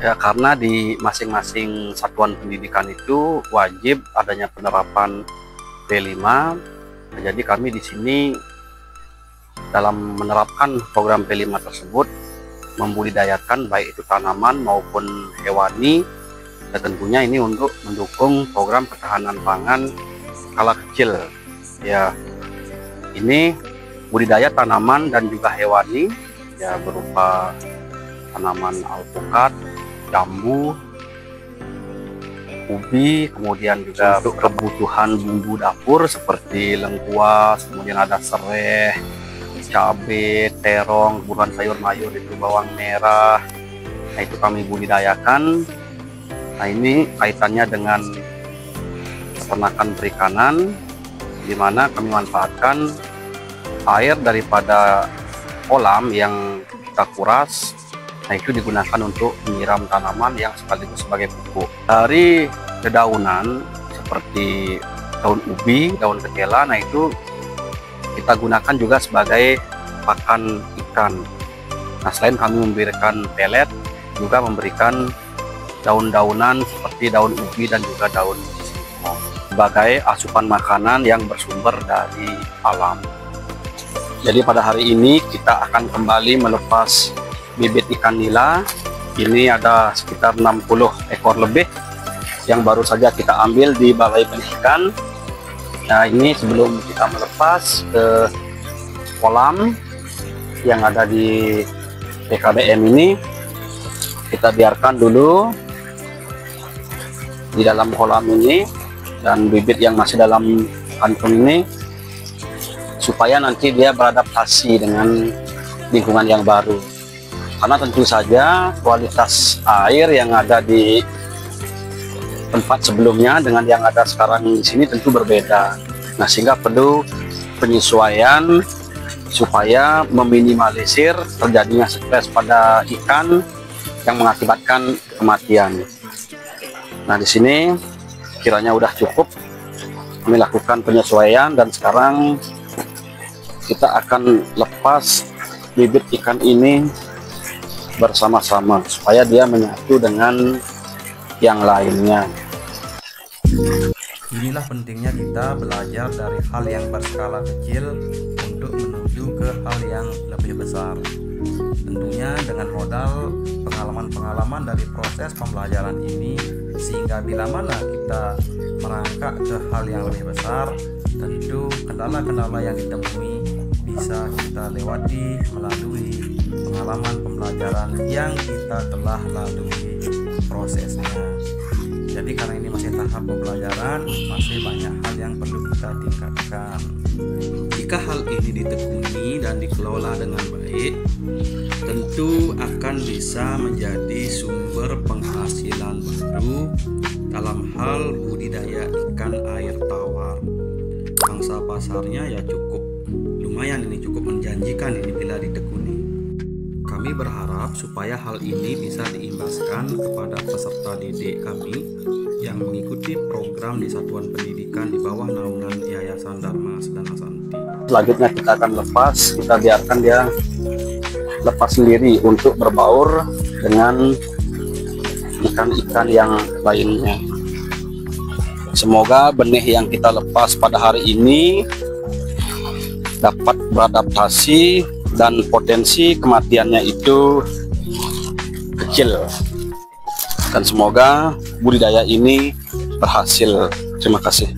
Ya, karena di masing-masing satuan pendidikan itu wajib adanya penerapan P5. Jadi kami di sini dalam menerapkan program P5 tersebut membudidayakan baik itu tanaman maupun hewani. Dan tentunya ini untuk mendukung program ketahanan pangan skala kecil. Ya, ini budidaya tanaman dan juga hewani ya, berupa tanaman alpukat, jambu, ubi, kemudian juga untuk kebutuhan bumbu dapur seperti lengkuas, kemudian ada serai, cabai, terong, kebutuhan sayur mayur itu bawang merah. Nah, itu kami budidayakan. Nah, ini kaitannya dengan peternakan perikanan, di mana kami manfaatkan air daripada kolam yang kita kuras. Nah, itu digunakan untuk menyiram tanaman yang sekaligus sebagai pupuk. Dari dedaunan seperti daun ubi, daun ketela, nah itu kita gunakan juga sebagai pakan ikan. Nah, selain kami memberikan pelet, juga memberikan daun-daunan seperti daun ubi dan juga daun singkong sebagai asupan makanan yang bersumber dari alam. Jadi pada hari ini kita akan kembali melepas bibit ikan nila. Ini ada sekitar 60 ekor lebih yang baru saja kita ambil di Balai Pendidikan. Nah, ini sebelum kita melepas ke kolam yang ada di PKBM ini, kita biarkan dulu di dalam kolam ini dan bibit yang masih dalam kantung ini supaya nanti dia beradaptasi dengan lingkungan yang baru. Karena tentu saja kualitas air yang ada di tempat sebelumnya dengan yang ada sekarang di sini tentu berbeda. Nah, sehingga perlu penyesuaian supaya meminimalisir terjadinya stres pada ikan yang mengakibatkan kematian. Nah, di sini kiranya udah cukup kami lakukan penyesuaian dan sekarang kita akan lepas bibit ikan ini bersama-sama supaya dia menyatu dengan yang lainnya. Inilah pentingnya kita belajar dari hal yang berskala kecil untuk menuju ke hal yang lebih besar. Tentunya dengan modal pengalaman-pengalaman dari proses pembelajaran ini, sehingga bila mana kita merangkak ke hal yang lebih besar, tentu kendala-kendala yang ditemui bisa kita lewati melalui pengalaman pembelajaran yang kita telah lalui prosesnya. Jadi karena ini masih tahap pembelajaran, masih banyak hal yang perlu kita tingkatkan. Jika hal ini ditekuni dan dikelola dengan baik, tentu akan bisa menjadi sumber penghasilan baru dalam hal budidaya ikan air tawar. Pangsa pasarnya ya cukup lumayan, ini cukup menjanjikan ini bila ditekuni. Kami berharap supaya hal ini bisa diimbaskan kepada peserta didik kami yang mengikuti program di satuan pendidikan di bawah naungan Yayasan Dharma Sedana Santi. Selanjutnya kita akan lepas, kita biarkan dia lepas sendiri untuk berbaur dengan ikan-ikan yang lainnya. Semoga benih yang kita lepas pada hari ini dapat beradaptasi dan potensi kematiannya itu kecil, dan semoga budidaya ini berhasil. Terima kasih.